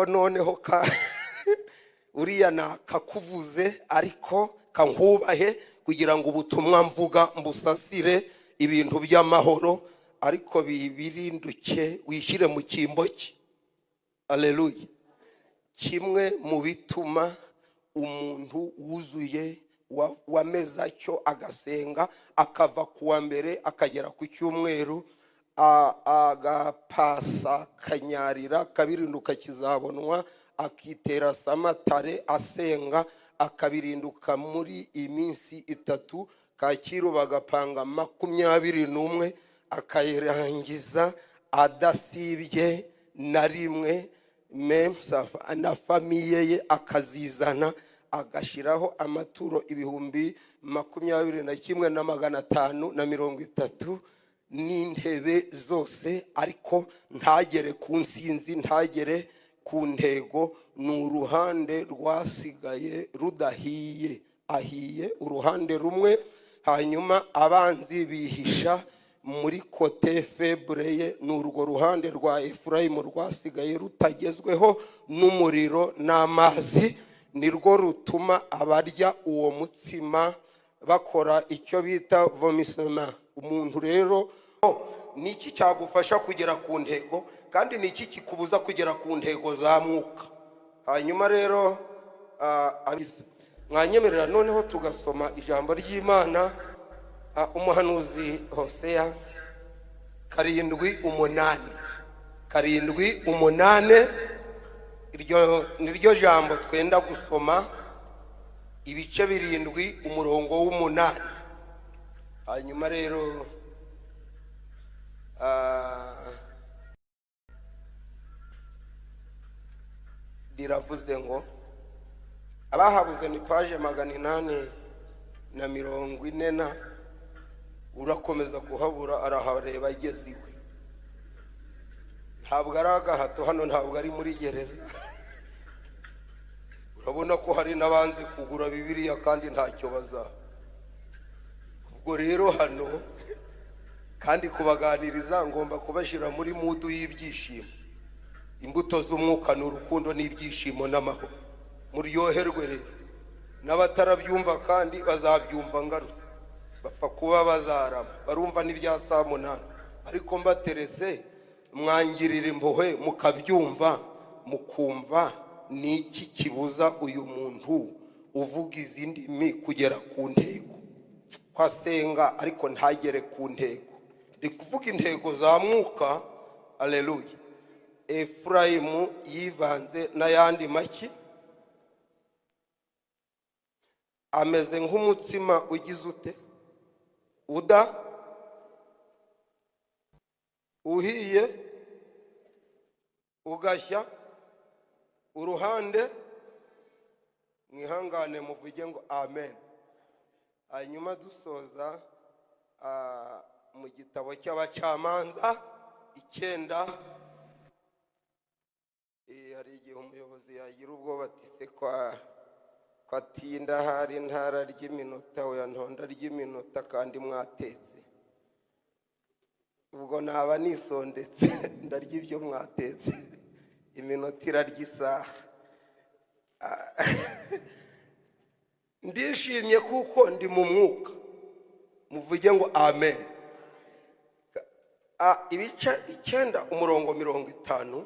noneho uriya nakakuvuze ariko kankubahe kugira ngo ubutumwa mvuga mbusasire ibintu by'amahoro ariko bibirinduke wishire mu kimbo cye. Haleluya. Kimwe mu bituma umuntu wuzuye wameza cyo agasenga akava kuwa mbere akagera ku cyumweru agapasa kanyarira kabirinduka kizabonwa akitera samatare asenga akabirinduka muri iminsi 3 Kacyiru bagapanga 21 akayirangiza adasibye na rimwe na famiye ye akazizana agashiraho amaturo 21,530 n'intebe zose ariko ntagere ku nsinzi ntagere ku ntego. N'uruhande rwasigaye rudahiye ahiye uruhande rumwe hanyuma abanzi bihisha muri kote febreye n'urwo ruhande rwa Efurayimu rwasigaye rutagezweho n'umuriro n'amazi nirwo rutuma abarya uwo mutsima bakora icyo bita vomissement. Umuntu rero niki cyagufasha kugera ku ntego kandi niki kikubuza kugera ku ntego za mwuka. Hanyuma rero mwanyemerera noneho tugasoma ijambo ry'Imana umuhanuzi Hosea 7:8 niryo jambo twenda gusoma ibice 7 umurongo w'8. Hanyuma rero biravuze ngo abahabuze ni page 840 urakomeza kuhabura arahareba ageziwe. Ntabwo ari agahato hano, ntabwo ari muri gereza. Urabona ko hari nabanze kugura Bibiliya kandi ntacyo baza. Ubwo rero hano kandi kubaganiriza ngomba kubashira muri mudu y'ibyishimo. Imbuto z'umwuka n'urukundo n'ibyishimo n'amahoro. Muryoherwe rero. N'abatarabyumva kandi bazabyumva ngarutse. Bapfa kuba bazarama barumva n'ibya saa 8 ariko mbaterese mwangirira imbohe mukabyumva mukumva niki kibuza uyu muntu uvuga izindi mi kugera ku ntego. Kwasenga ariko ntagere ku ntego. Ndi kuvuga intego za mwuka. Haleluya. Efurayimu yivanze n'ayandi maki ameze nk'umutsima ugize ute uhiye ugashya uruhande mwihangane muvuge ngo amen. Hanyuma dusoza mu gitabo cy'abacamanza 9 hari igihe umuyobozi yagira ubwo batise kwatinda hari ntara ry'iminota oya ntonda ry'iminota kandi mwatetse. Ubwo naba nisondetse ndarya ibyo mwatetse iminota iraryisaha. Ndishimye kuko ndi mu mwuka. Muvuge ngo amen. Ibice 9 umurongo 50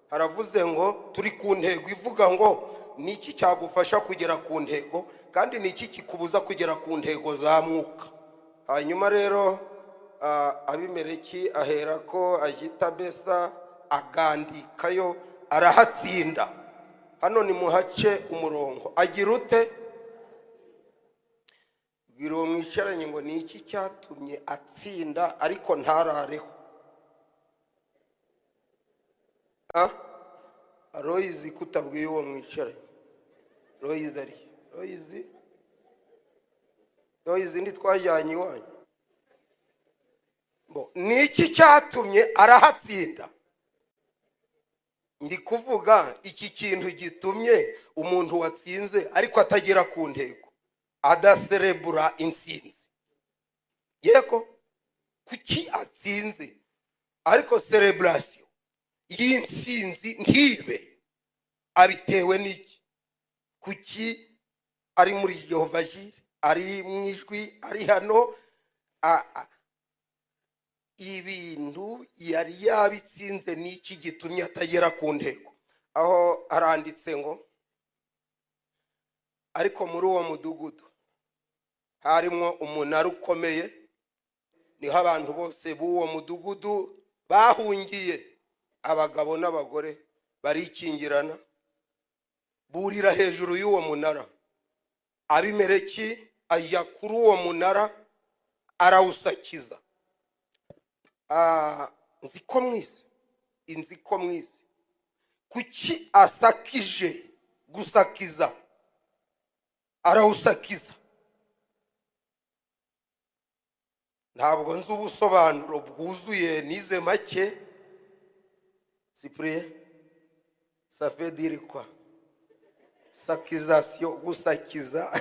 haravuze ngo turi ku ntego ivuga ngo niki cyagufasha kugera ku ntego kandi niki kikubuza kugera ku ntego za mwuka. Hanyuma rero Abimeleki ahera ko agita Besa agandikayo arahatsinda. Hano ni muhace umurongo agira ute bwiro mwicaranye ngo niki cyatumye atsinda ariko ntarareho. Royizi kutabwiye uwo mwicaranye. Royizi ari Royizi ndi twajyanye iwanyu. Niki cyatumye arahatsinda. Ndi kuvuga iki kintu gitumye umuntu watsinze ariko atagera ku ntego adaserebura insinzi. Yego kuki atsinze ariko celebration y'insinzi ntibe. abitewe n'iki? Kuki ari muri Yehova Jire, ari mu ijwi, ari hano? Ibintu yari yabitsinze n'iki gitumye atagera ku ntego? Aho aranditse ngo ariko muri uwo mudugudu harimo umunara ukomeye, niho abantu bose b'uwo mudugudu bahungiye, abagabo n'abagore barikingirana burira hejuru y'uwo munara. Abimeleki ajya kuri uwo munara arawusakiza. Inzi ko mwisi kuki asakije gusakiza, arawusakiza? Ntabwo nzi ubusobanuro bwuzuye, nize make. Cyprien, ça veut dire quoi? Sakization, gusakiza.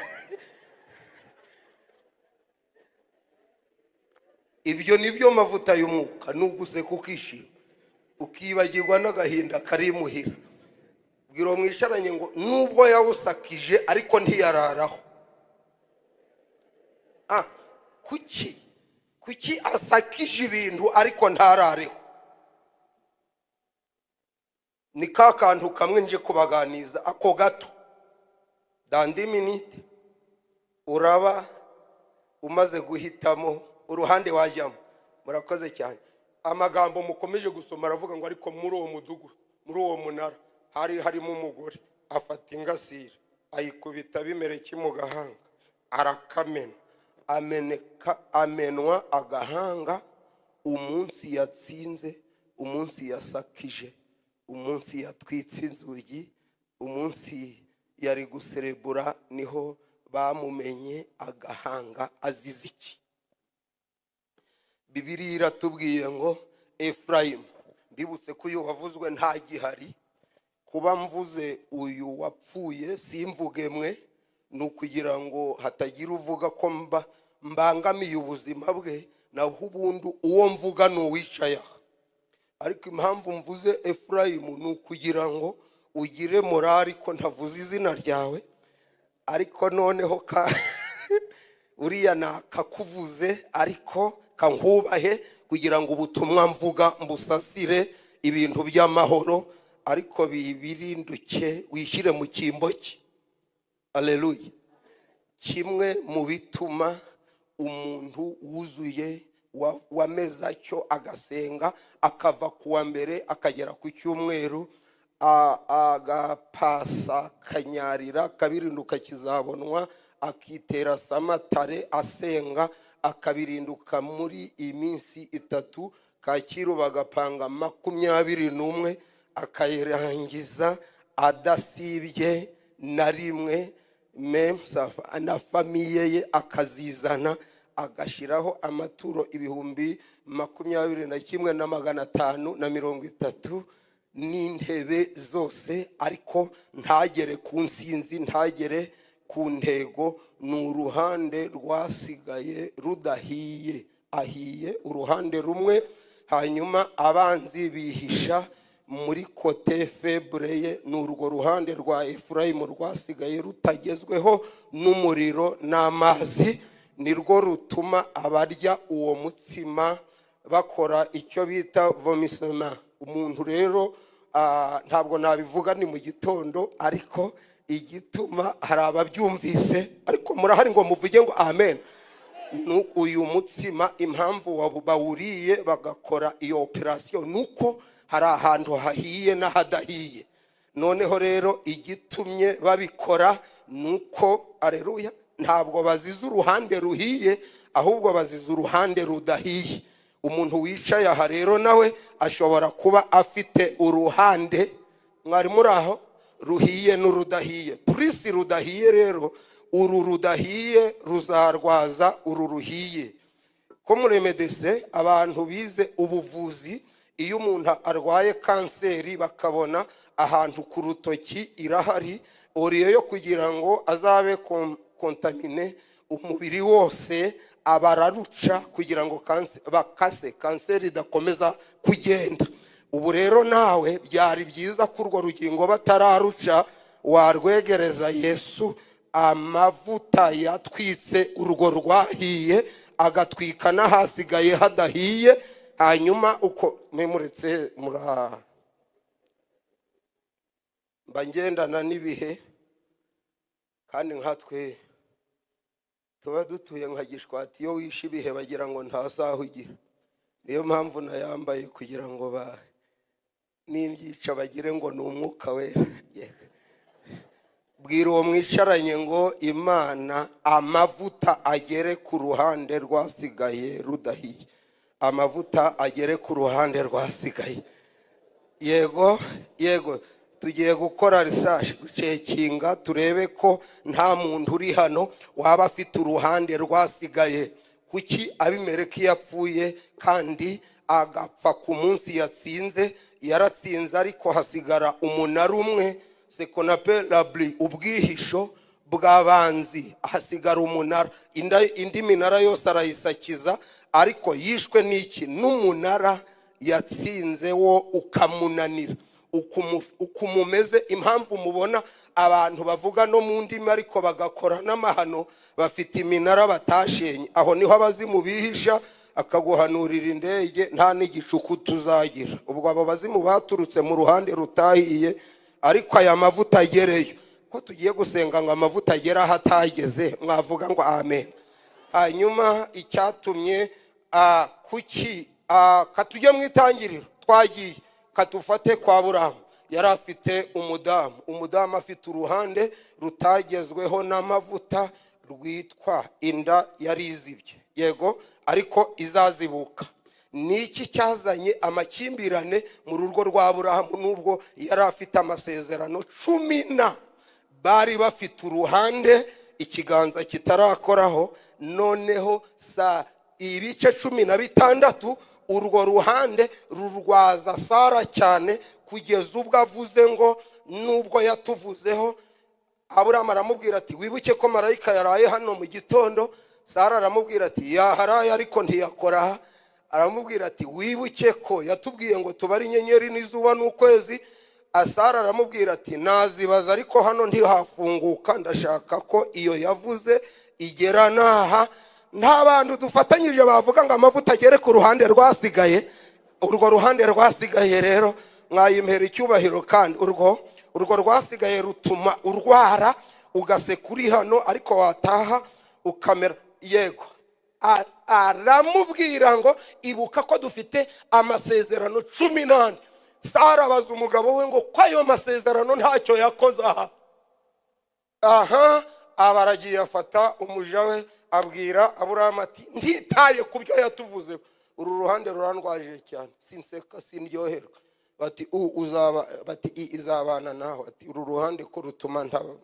Ibyo nibyo mavuta y'umwuka, nuguze kukishima ukibagirwa n'agahinda karimuhira. Bwiro mwisharanye ngo nubwo yawusakije ariko ntiyararaho. Kuki asakije ibintu ariko ntarareho? Ni ka kantu kamwe nje kubaganiza ako gato. Dandi minute uraba umaze guhitamo uruhande wajyamo. Murakoze cyane. Amagambo mukomeje gusoma aravuga ngo ariko muri uwo mudugudu, muri uwo munara harimo umugore afata ingasire ayikubita Abimeleki mu gahanga, arakamena, amenwa agahanga. Umunsi yatsinze, umunsi yasakije, umunsi yatwitse inzugi, umunsi yari guserebura, niho bamumenye agahanga azize iki. Bibiliya iratubwiye ngo Efurayimu, mbibutse ko uyu wavuzwe nta gihari. Kuba mvuze uyu wapfuye simvuge mwe, nukugira ngo hatagira uvuga ko mbangamiye ubuzima bwe, naho ubundi uwo mvuga n'uwicaye. Ariko impamvu mvuze Efurayimu nukugira ngo ugire morali ko ntavuze izina ryawe, ariko noneho uriya nakakuvuze ariko kankubahe kugira ngo ubutumwa mvuga mbusasire ibintu by'amahoro, ariko bibirinduke wishire mu kimbo cye. Haleluya. Kimwe mu bituma umuntu wuzuye wameza cyo agasenga akava kuwa mbere akagera ku cyumweru, agapasa kanyarira kabirinduka kizabonwa, akitera samatare asenga akabirinduka muri iminsi 3, Kacyiru bagapanga 21 akayirangiza adasibye na rimwe, na famiye ye akazizana agashiraho amaturo 21,530 n'intebe zose, ariko ntagere ku nsinzi, ntagere ku ntego. N'uruhande rwasigaye rudahiye, ahiye uruhande rumwe. Hanyuma abanzi bihisha muri kote febreye, n'urwo ruhande rwa Efurayimu rwasigaye rutagezweho n'umuriro n'amazi, nirwo rutuma abarya uwo mutsima bakora icyo bita vomissement. Umuntu rero ntabwo nabivuga ni mu gitondo, ariko igituma hari ababyumvise, ariko murahari ngo muvuge ngo amen. Uyu mutsima impamvu bawuriye bagakora iyo operation nuko hari ahantu hahiye n'ahadahiye. Noneho rero igitumye babikora nuko, aleluya, ntabwo baziza uruhande ruhiye, ahubwo baziza uruhande rudahiye. Umuntu wicaye aha rero nawe ashobora kuba afite uruhande, mwari muri aho, ruhiye n'urudahiye. Purisi rudahiye rero, uru rudahiye ruzarwaza uru ruhiye. Ko muri medecine abantu bize ubuvuzi, iyo umuntu arwaye kanseri bakabona ahantu ku rutoki irahari, oriye yo kugira ngo azabe kontamine umubiri wose, abararuca kugira ngo bakase kanseri idakomeza kugenda. ubu rero nawe byari byiza ko urwo rugingo batararuca warwegereza Yesu. Amavuta yatwitse urwo rwahiye agatwika n'ahasigaye hadahiye, hanyuma uko memuretse mba ngendana n'ibihe, kandi nkatwe tuba dutuye nka Gishwati, iyo wishe ibihe bagira ngo ntasaho ugira. Niyo mpamvu nayambaye kugira ngo nimyica bagire ngo ni umwuka wera. Bwira uwo mwicaranye ngo Imana amavuta agere ku ruhande rwasigaye rudahiye, amavuta agere ku ruhande rwasigaye. Yego tugiye gukora research, gucekinga turebe ko nta muntu uri hano waba afite uruhande rwasigaye. Kuki Abimeleki yapfuye kandi agapfa ku munsi yatsinze? Yaratsinze ariko hasigara umunara umwe, sekonapelabli, ubwihisho bw'abanzi, hasigara umunara. Indi minara yose arayisakiza, ariko yishwe n'iki? N'umunara yatsinze wo ukamunanira. Ukumumeze impamvu mubona abantu bavuga no mu ndimi ariko bagakora n'amahano, bafite iminara batashenye. Aho niho abazimu bihisha, akaguhanurira indege nta n'igicuku tuzagira. Ubwo abo bazimu baturutse mu ruhande rutahiye, ariko aya mavuta agereyo. Ko tugiye gusenga ngo amavuta agera hatageze, mwavuga ngo amen. Hanyuma icyatumye kuki katujye mu itangiriro, twagiye katufate kwa Aburahamu. Yari afite umudamu afite uruhande rutagezweho n'amavuta, rwitwa inda yari izibye. Yego, ariko izazibuka. Niki cyazanye amakimbirane mu rugo rwa Aburahamu? Nubwo yari afite amasezerano 10 bari bafite uruhande ikiganza kitarakoraho, noneho ibice 16 urwo ruhande rurwaza Sara cyane, kugeza ubwo avuze ngo nubwo yatuvuzeho. Aburahamu aramubwira ati wibuke ko marayika yaraye hano mu gitondo. Sara aramubwira ati yaharaye ariko ntiyakora. Aramubwira ati wibuke ko yatubwiye ngo tubari inyenyeri n'izuba n'ukwezi. Sara aramubwira ati nazibaza ariko hano ntihafunguka, ndashaka ko iyo yavuze igera naha. Nta bantu dufatanyije bavuga ngo amavuta agere ku ruhande rwasigaye. Urwo ruhande rwasigaye rero mwayimpera icyubahiro, kandi urwo rwasigaye rutuma urwara ugasekuri hano, ariko wataha ukamera. Yego, aramubwira ngo ibuka ko dufite amasezerano 18. Sara abaza umugabo we ngo ko ayo masezerano ntacyo yakoze aha. Abaragiye afata umuja we abwira Aburahamu ati ntitaye ku byo yatuvuze. Uru ruhande rurandwaje cyane, sinseka sindyoherwa. Bati izabana naho. Ati uru ruhande ko rutuma ntaba.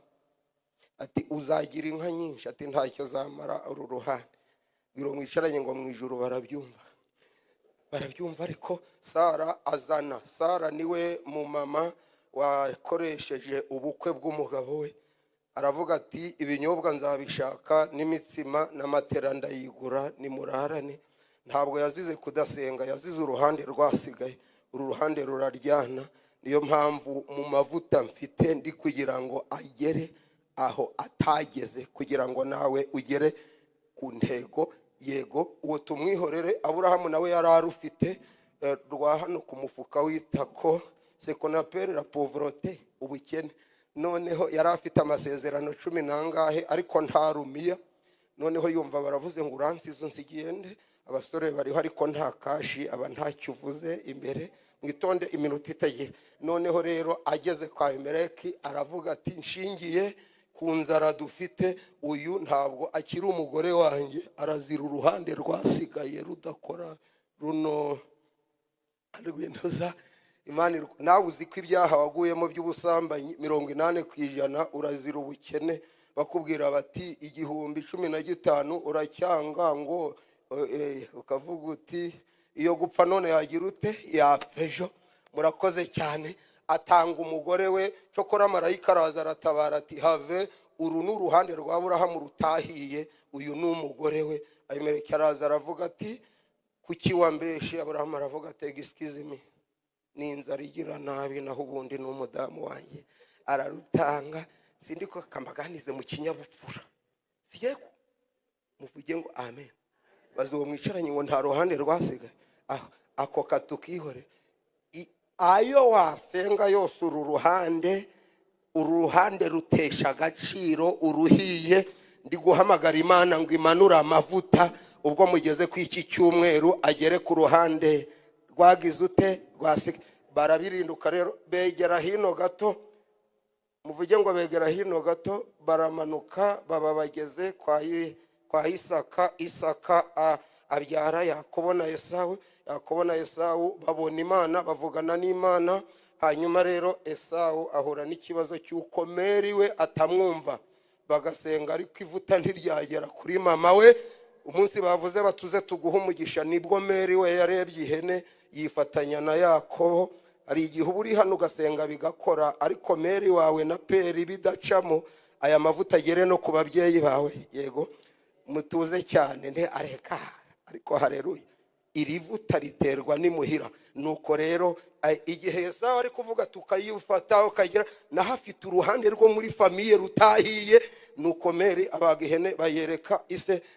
Ati uzagira inka nyinshi. Ati ntacyo zamara uru ruhande. Bwira mwicaranye ngo mu ijuru barabyumva. Ariko Sara azana. Sara niwe mu mama wakoresheje ubukwe bw'umugabo we. Aravuga ati ibinyobwa nzabishaka n'imitsima n'amatera ndayigura, nimurarane. Ntabwo yazize kudasenga, yazize uruhande rwasigaye. Uru ruhande ruraryana. Niyo mpamvu mu mavuta mfite ndi kugira ngo agere aho atageze, kugira ngo nawe ugere ku ntego. Yego, uwo tumwihorere. Aburahamu nawe yari arufite rwa hano ku mufuka witako, sekonapere la pauvreté, ubukene. Noneho yari afite amasezerano 10 nangahe, ariko ntarumiya. Noneho yumva baravuze ngo uransizo nsigende, abasore bariho ariko nta kashi, aba ntacyo uvuze imbere, mwitonde iminota itagera. Noneho rero ageze kwa Abimeleki aravuga ati nshingiye ku nzara dufite, uyu ntabwo akiri umugore wanjye, arazira uruhande rwasigaye rudakora runo rw'intoza. Imana nawe uzi ko ibyaha waguyemo by'ubusambanyi 80% urazira ubukene. Bakubwira bati 15,000 uracyanga ngo ukavuga uti iyo gupfa none yagira ute yapfa ejo. Murakoze cyane. Atanga umugore we, cyokora marayika araza aratabara ati have, uru n'uruhande rwa Aburahamu rutahiye, uyu ni umugore we. Abimeleki araza aravuga ati kuki wambeshe? Aburahamu aravuga ati excuse me, n'inzara igira nabi naho ubundi n'umudamu wanjye ararutanga sindi ko kamaganize mu kinyabupfura siyeko muvuge ngo amen bazo mwicaranye ngo nta ruhande rwasigaye ako katukihore ayo wasenga yose uruhande rutesha agaciro uruhiye ndi guhamagara Imana ngo imanura amavuta ubwo mugeze ku iki cyumweru agere ku ruhande rwagize ute rwasigaye barabirinduka rero begera hino gato muvuge ngo begera hino gato baramanuka baba bageze kwa Isaka abyara Yakobo na Esawu babona Imana bavugana n'Imana hanyuma rero Esawu ahura n'ikibazo cy'uko Meri we atamwumva bagasenga ariko ivuta ntiryagera kuri mama we umunsi bavuze batuze tuguha umugisha nibwo Meri we yarebye ihene yifatanya na Yakobo ari igihe uri hano ugasenga bigakora ariko Meri wawe na Peri bidacamo aya mavuta agere no ku babyeyi bawe yego mutuze cyane nte areka ariko haleluya iri vuta riterwa n'imuhira nuko rero igihe Esawu ari kuvuga tukayifata ukagira na hafite uruhande rwo muri famiye rutahiye nuko Meri abaga ihene bayereka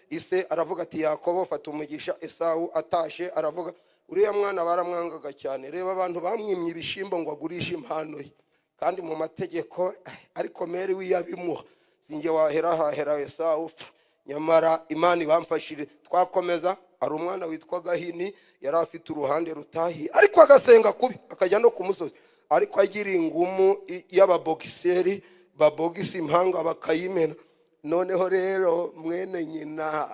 ise aravuga ati Yakobo fata umugisha Esawu atashe aravuga uriya mwana baramwangaga cyane reba abantu bamwimye ibishimbo ngo agurishe impano ye kandi mu mategeko ariko Meri wiyabimuha singe wahera Esawu nyamara Imana ibamfashire twakomeza ari umwana witwa Gahini yari afite uruhande rutahi ariko agasenga kubi akajya no ku musozi ariko agira ingumu y'ababogiseri babogisa impanga bakayimena noneho rero mwene nyina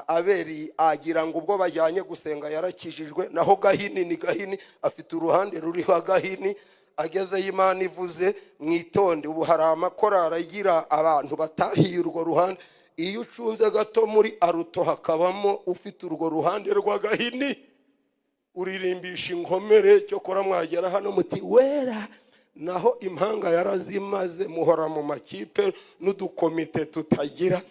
Aberi agira ngo ubwo bajyanye gusenga yarakijijwe naho Gahini afite uruhande ruriho Gahini ageze Imana ivuze mwitonde ubu hari amakorara agira abantu batahiye urwo ruhande iyo ucunze gato muri aruto hakabamo ufite urwo ruhande rwa Gahini uririmbisha inkomere cyo kora mwagera hano muti wera naho impanga yarazimaze muhora mu makipe n'udukomite tutagira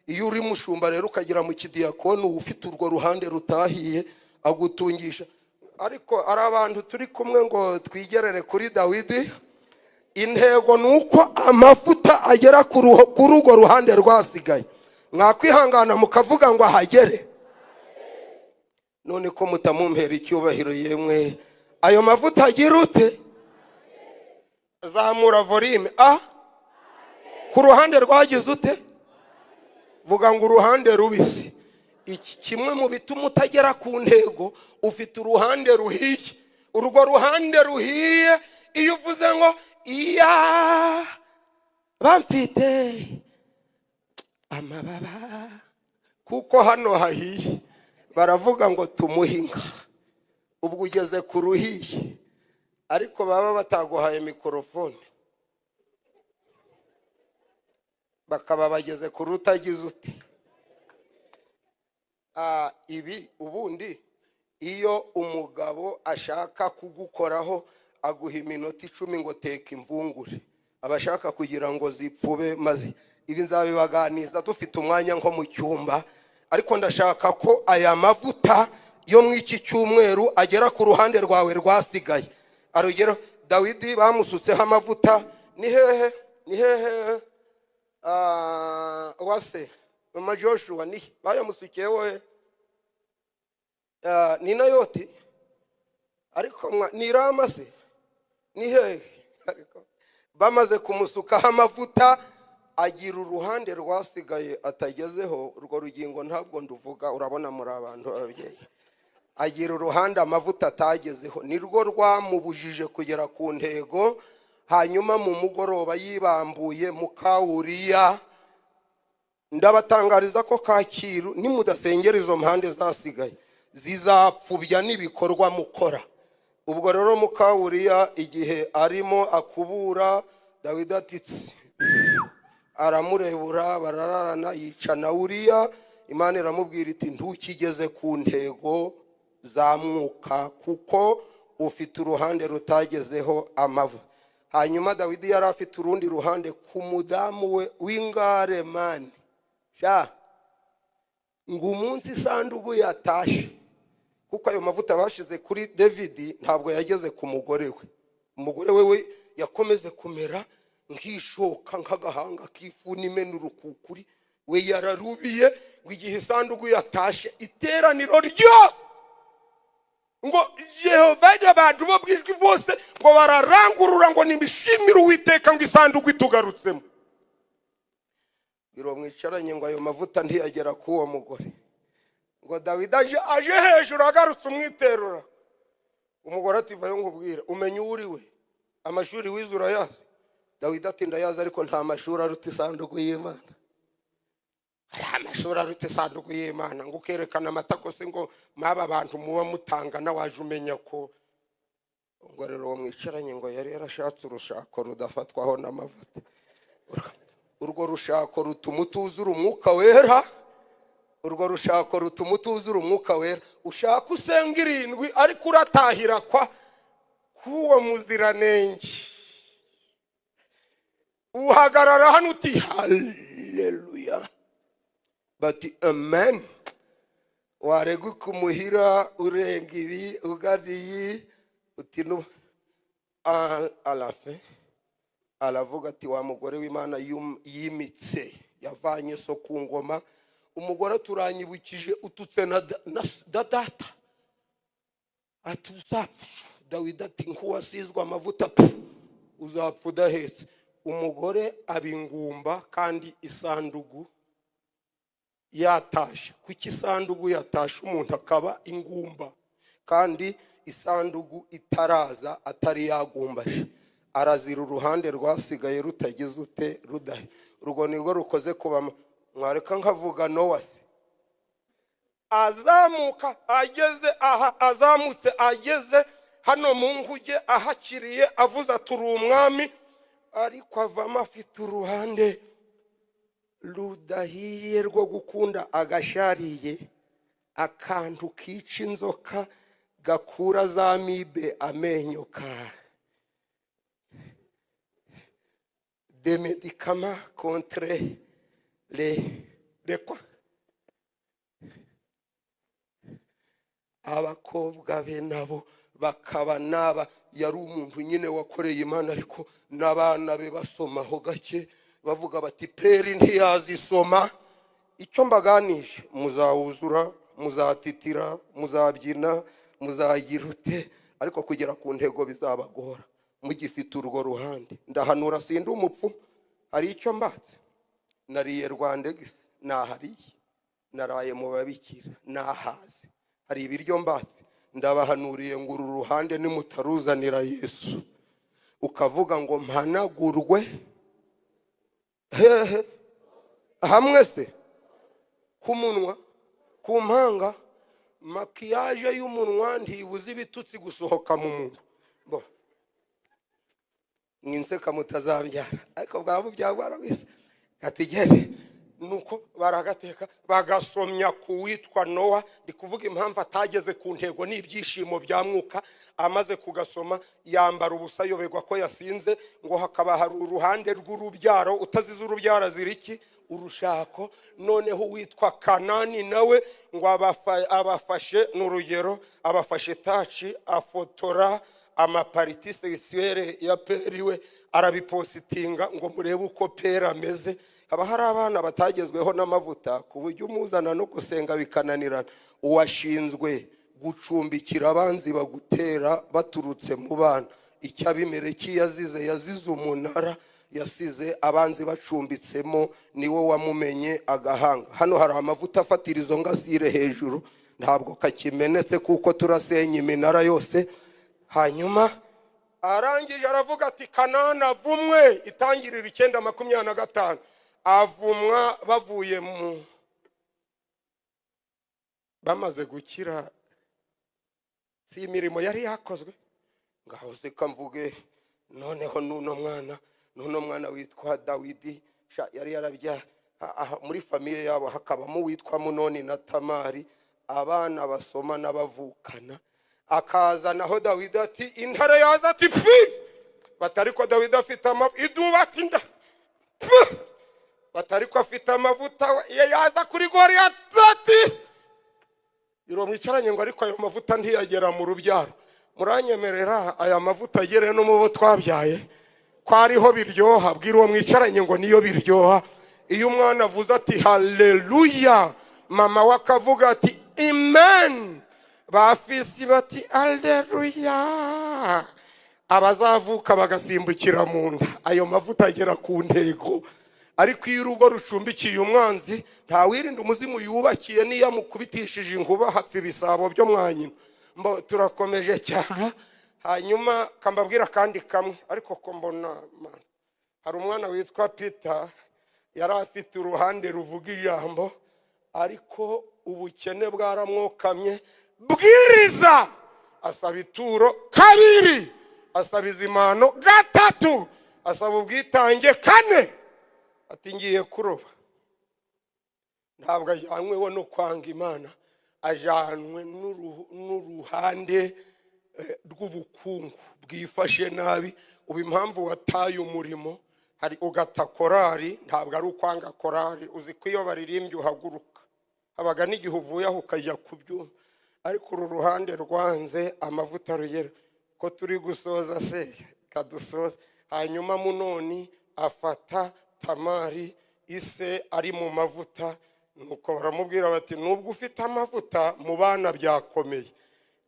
iyo uri mushumba rero ukagira mu kidiyakoni ufite urwo ruhande rutahiye agutungisha ariko ari abantu turi kumwe ngo twigerere kuri Dawidi intego nuko amafuta agera kuri urwo ruhande rwasigaye mwakwihangana mukavuga ngo ahagere none ko mutamumpera icyubahiro yemwe ayo mavuta agira ute zamura volume ku ruhande rwagize ute vuga ngo uruhande rubisi iki kimwe mu bituma utagera ku ntego ufite uruhande ruhiye urwo ruhande ruhiye iyo uvuze ngo iya bamfite amababa kuko hano hahiye baravuga ngo tumuhinga ubwo ugeze ku ruhiye ariko baba bataguhaye mikrofone bakaba bageze ku rutagize uti ibi ubundi iyo umugabo ashaka kugukoraho aguha iminota 10 ngo teka imvungure abashaka kugira ngo zipfube maze ibi nzabibaganiza dufite umwanya nko mu cyumba ariko ndashaka ko aya mavuta yo mu iki cyumweru agera ku ruhande rwawe rwasigaye arugero Dawidi bamusutseho amavuta ni hehe wase mama Joshua ni bayamusukewe ni Nayoti ariko ni Rama se ni hehe ariko bamaze kumusukaho amavuta agira uruhande rwasigaye atagezeho urwo rugingo ntabwo nduvuga urabona muri abantu ababyeyi agira uruhande amavuta atagezeho nirwo rwamubujije kugera ku ntego hanyuma mu mugoroba yibambuye mukawuriya ndabatangariza ko Kacyiru nimudasengera izo mpande zasigaye zizapfubya nibikorwa mukora ubwo rero mukawuriya igihe arimo akubura Dawidi atitse aramurebura barararana yicana Uriya Imana iramubwira iti ntukigeze ku ntego zamuka kuko ufite uruhande rutagezeho amavu hanyuma Dawidi yari afite urundi ruhande ku mudamu we w'ingare mani ngo umunsi isanduku yatashe kuko ayo mavuta bashize kuri David ntabwo yageze ku mugore we. Umugore we yakomeze kumera nk'ishoka nk'agahanga k'ifuni imena urukukuri, we yararubiye ngo igihe isanduku yatashe iteraniro ryose ngo Yehova n'abantu bo bwijwi bose ngo bararangurura ngo nimishimire Uwiteka ngo isanduku itugarutsemo. Biro mwicaranye ngo ayo mavuta ntiyagera ku uwo mugore, ngo Dawidi aje hejuru agarutse umwiterura. Umugore ati vayo nkubwira umenye uri we, amashuri wize urayazi? Dawidi ati ndayazi ariko nta mashuri aruta isanduku y'Imana. Hari amashuri aruta isanduku y'Imana ngo ukerekana amatako se ngo maba abantu muba mutangana waje umenya ko. Ngo rero uwo mwicaranye ngo yari yarashatse urushako rudafatwaho n'amavuta. Urwo rushako rutuma utuzura umwuka wera, urwo rushako rutuma utuzura umwuka wera. Ushaka usenga irindwi ariko uratahira kwa kuwo muziranenge. Uhagarara hano uti haleluya bati amen. Waregu kumuhira urenga ibi ugariyi uti no alafe alavuga ati wa mugore w'Imana yimitse yavanye so ku ngoma. Umugore turanyibukije ututse na data atuzapfa. Dawidi ati nkuwasizwe amavuta uzapfa udahetse. Umugore abingumba kandi isandugu yatashe. Kuki isandugu yatashe umuntu akaba ingumba kandi isandugu itaraza atari yagumbashe? Arazira uruhande rwasigaye rutagize ute rudahe. Urwo nirwo rukoze kuba mwareka nkavuga Nowasi azamuka ageze aha, azamutse ageze hano mu nguge ahakiriye avuza turi umwami, ariko avamo afite uruhande rudahiye rwo gukunda agashariye, akantu kica inzoka gakura za mibe amenyo ka des médicaments contre les quoi. Abakobwa be nabo bakaba naba yari umuntu nyine wakoreye Imana, ariko n'abana be basomaho gake bavuga bati peri ntiyazisoma. Icyo mbaganije muzawuzura, muzatitira, muzabyina, muzagirute, ariko kugera ku ntego bizabagora mugifite urwo ruhande. Ndahanura sindi umupfu, hari icyo mbatse. Nariye Rwandegisi nahariye, naraye mu babikira nahaze, hari ibiryo mbatse. Ndabahanuriye ngo uru ruhande nimutaruzanira Yesu ukavuga ngo mpanagurwe hehe hamwe se ku munwa ku mpanga, makiyaje y'umunwa ntibuze ibitutsi gusohoka mu muntu. Bo mwinseka mutazabyara, ariko bwabo byagwara bise katigere nuko baragateka bagasomya kuwitwa Nowa. Ndi kuvuga impamvu atageze ku ntego n'ibyishimo bya mwuka. Amaze kugasoma yambara ubusa yobegwa ko yasinze, ngo hakaba hari uruhande rw'urubyaro utazize urubyaro ziriki urushako. Noneho witwa Kanani nawe ngo abafashe n'urugero, abafashe tachi afotora amapariti sexuelle ya periwe arabipositinga ngo murebe uko pera ameze. Haba hari abana batagezweho n'amavuta ku buryo umuzana no gusenga bikananirana. Uwashinzwe gucumbikira abanzi bagutera baturutse mu bana. Icyabimereki yazize umunara, yasize abanzi bacumbitsemo, niwe wamumenye agahanga. Hano hari amavuta afatira izo ngasire hejuru, ntabwo kakimenetse kuko turasenya iminara yose. Hanyuma arangije aravuga ati Kanani avumwe. Itangirira 9:25 avumwa bavuye mu bamaze gukira. Si imirimo yari yakozwe ngaho se kamvuge. Noneho nuno mwana witwa Dawidi yari yarabya muri famiye yabo hakabamo witwa Munoni na Tamari, abana basoma n'abavukana. Akaza naho Dawidi ati intare yaza ati batariko Dawidi afite iduba ati nda batariko afite amavuta yaza kuri Goliath ati iro mwicaranye ngo ariko ayo mavuta ntiyagera mu rubyaro. Muranyemerera aya mavuta agere no mu bo twabyaye ko ariho biryoha. Bwira uwo mwicaranye ngo niyo biryoha. Iyo umwana avuze ati haleluya, mama we akavuga ati amen, bafisi bati haleluya, abazavuka bagasimbukira mu nda. Ayo mavuta agera ku ntego. Ariko iyo urugo rucumbikiye umwanzi, nta wirinda umuzimu yubakiye niyo amukubitishije inkuba hapfa ibisabo byo mwanyina. Turakomeje cyane. Hanyuma kambabwira kandi kamwe, ariko ko mbona hari umwana witwa Peter yari afite uruhande ruvuga ijambo, ariko ubukene bwaramwokamye. Bwiriza asaba ituro kabiri, asaba izimano gatatu, asaba ubwitange kane. Ati ngiye kuroba. Ntabwo ajyanweho no kwanga Imana, ajyanwe n'uruhande rw'ubukungu bwifashe nabi. Ubu impamvu wataye umurimo hari ugata korari, ntabwo ari ukwanga korari. Uzi ko iyo baririmbye uhaguruka, habaga n'igihe uvuye aho ukajya kubyumva. Ariko uru ruhande rwanze amavuta rugera. Ko turi gusoza se kadusoza. Hanyuma Munoni afata Tamari ise ari mu mavuta, nuko baramubwira bati nubwo ufite amavuta mu bana byakomeye.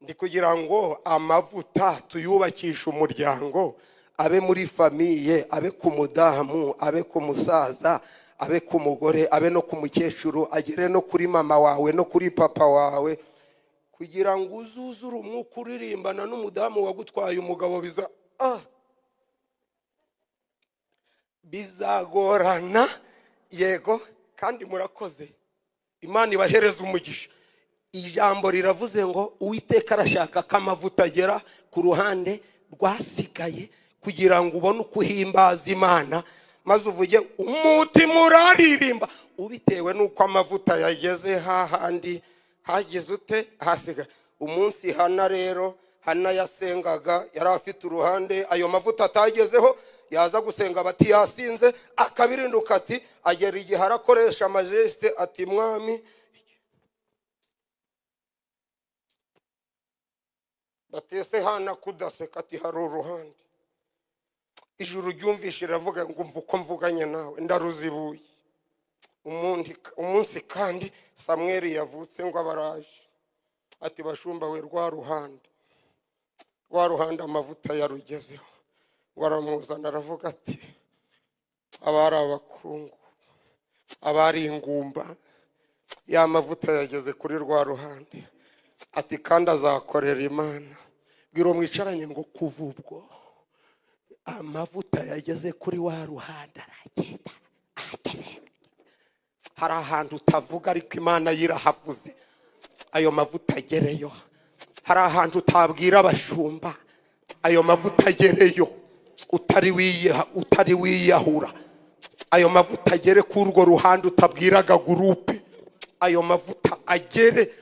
Ndi kugira ngo amavuta tuyubakisha umuryango, abe muri famiye, abe ku mudamu, abe ku musaza, abe ku mugore, abe no ku mukecuru, agere no kuri mama wawe no kuri papa wawe, kugira ngo uzuzure umwuka uririmbana n'umudamu wagutwaye umugabo. Bizagorana yego, kandi murakoze. Imana ibahereza umugisha. Ijambo riravuze ngo Uwiteka arashaka ko amavuta agera ku ruhande rwasigaye, kugira ngo ubone uko uhimbaza Imana, maze uvuge umutima uraririmba, ubitewe n'uko amavuta yageze hahandi hagize ute hasigaye. Umunsi Hana rero, Hana yasengaga, yari afite uruhande ayo mavuta atagezeho, yaza gusenga bati yasinze, akabirinduka ati agera igihe arakoresha amajeste ati mwami, batese Hana kudaseka ati hari uruhande. Ijuru ryumvishe riravuga ngo umva uko mvuganye nawe ndaruzibuye. Umunsi kandi Samweli yavutse ngo abaraje ati bashumba we rwa ruhande amavuta yarugezeho. Waramuzana aravuga ati abari abakungu, abari ingumba, ya mavuta yageze kuri rwa ruhande. Ati kandi azakorera Imana. Bwira mwicaranye ngo kuva ubwo amavuta yageze kuri wa ruhande aragenda. Hari ahantu utavuga ariko Imana yirahavuze, ayo mavuta agereyo. Hari ahantu utabwira abashumba, ayo mavuta agereyo. Utari wiyahura, ayo mavuta agere ku urwo ruhande utabwiraga gurupe, ayo mavuta agere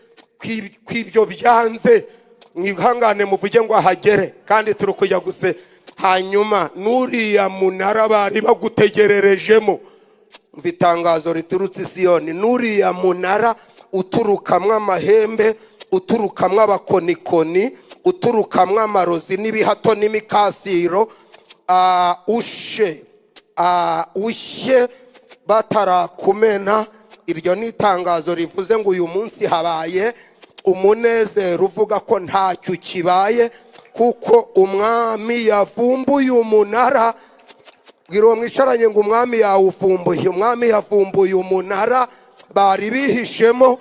kw'ibyo byanze. Mwihangane muvuge ngo ahagere, kandi turi kujya guse. Hanyuma nuriya munara bari bagutegererejemo, mva itangazo riturutse Siyoni, nuriya munara uturukamwe amahembe, uturukamwe abakonikoni, uturukamwe amarozi n'ibihato n'imikasiro, ushye batarakumena. Iryo ni itangazo rivuze ngo uyu munsi habaye umunezero uvuga ko ntacyo kibaye, kuko umwami yavumbuye umunara. Bwira uwo mwicaranye ngo umwami yawuvumbuye. Umwami yavumbuye umunara bari bihishemo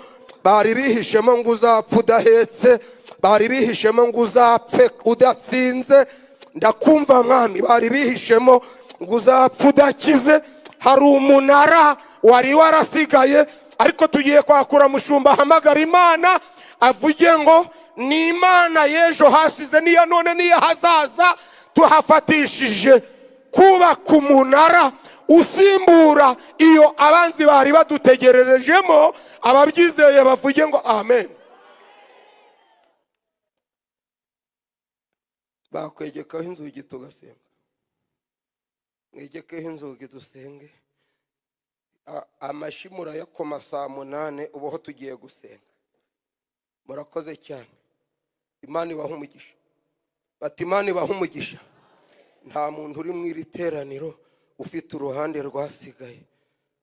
ngo uzapfa udahetse, bari bihishemo ngo uzapfe udatsinze. Ndakumva mwami, bari bihishemo ngo uzapfa udakize. Hari umunara wari warasigaye, ariko tugiye kwakura mushumba hamagara Imana avuge ngo ni Imana y'ejo hasize n'iya none n'iya hazaza. Tuhafatishije kubaka umunara usimbura iyo abanzi bari badutegererejemo. Ababyizeye bavuge ngo amen. Bakwegekaho inzugi tugasenga. Mwegekeho inzugi dusenge. Amashimura yakoma saa 8 ubaho tugiye gusenga. murakoze cyane. Imana ibaha umugisha. Bati Imana ibaha umugisha. Nta muntu uri mu iri teraniro ufite uruhande rwasigaye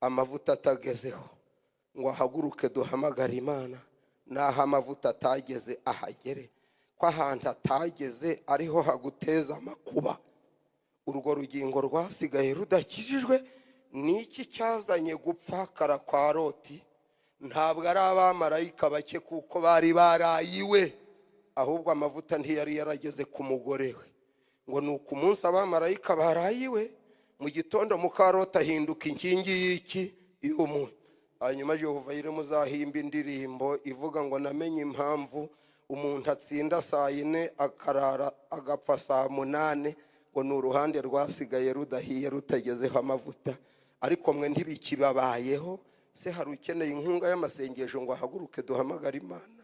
amavuta atagezeho ngo ahaguruke duhamagara Imana. Naho amavuta atageze ahagere, ko ahantu atageze ariho haguteza amakuba. Urwo rugingo rwasigaye rudakijijwe niki cyazanye gupfa kwa Loti? Ntabwo ari abamarayika bake kuko bari barayiwe, ahubwo amavuta ntiyari yarageze ku mugore we. Ngo nuko umunsi abamarayika barayiwe, mu gitondo muka Loti ahinduka inkingi y'iki y'umuntu. Hanyuma Yehova yire muzahimba indirimbo ivuga ngo namenye impamvu umuntu atsinda saa 4 akarara agapfa saa 8, ngo ni uruhande rwasigaye rudahiye rutagezeho amavuta. Ariko mwe ntibikibabayeho, se hari ukeneye inkunga y'amasengesho ngo ahaguruke duhamagara Imana?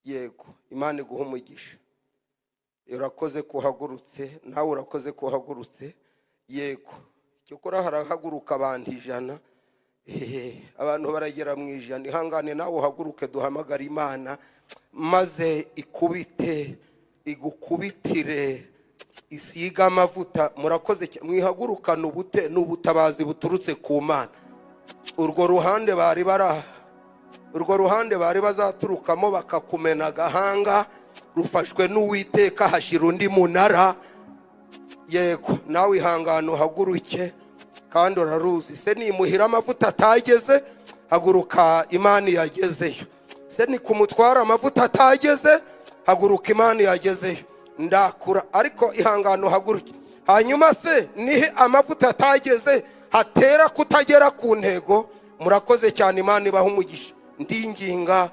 Yego, Imana iguha umugisha. Urakoze kuhagurutse, nawe urakoze kuhagurutse. Yego, cyokora harahaguruka abantu 100. Abantu baragera mu 100. Ihangane nawe uhaguruke duhamagara Imana, maze ikubite igukubitire isiga amavuta. Murakoze mwihagurukana ubute n'ubutabazi buturutse ku Mana. Urwo ruhande bari bazaturukamo bakakumena gahanga rufashwe n'Uwiteka hashira undi munara. Yego, nawe ihangane uhaguruke kandi uraruzi. Se nimuhira amavuta atageze, haguruka Imana yagezeyo. Se ni kumutwara amavuta atageze, haguruka Imana yagezeyo. Ndakura ariko ihangane uhaguruke. Hanyuma se nihe amavuta atageze hatera kutagera ku ntego? Murakoze cyane, Imana ibaha umugisha. Ndinginga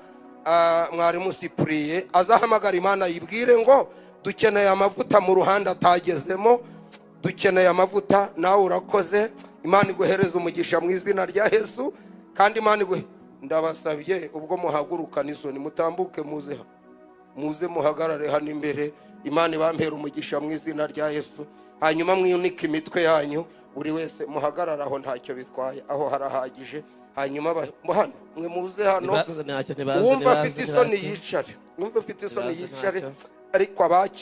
mwarimu Cyprien azahamagara Imana yibwire ngo dukeneye amavuta mu ruhande atagezemo, dukeneye amavuta. Nawe urakoze, Imana iguhereza umugisha mu izina rya Yesu. Kandi Imana ndabasabye ubwo muhaguruka n'isoni mutambuke muze muhagarare hano imbere. Imana ibampera umugisha mu izina rya Yesu. Hanyuma mwunike imitwe yanyu, buri wese muhagarara aho ntacyo bitwaye, aho harahagije. Hanyuma hano mwe muze hano, wumva afite isoni yicare, ariko abaki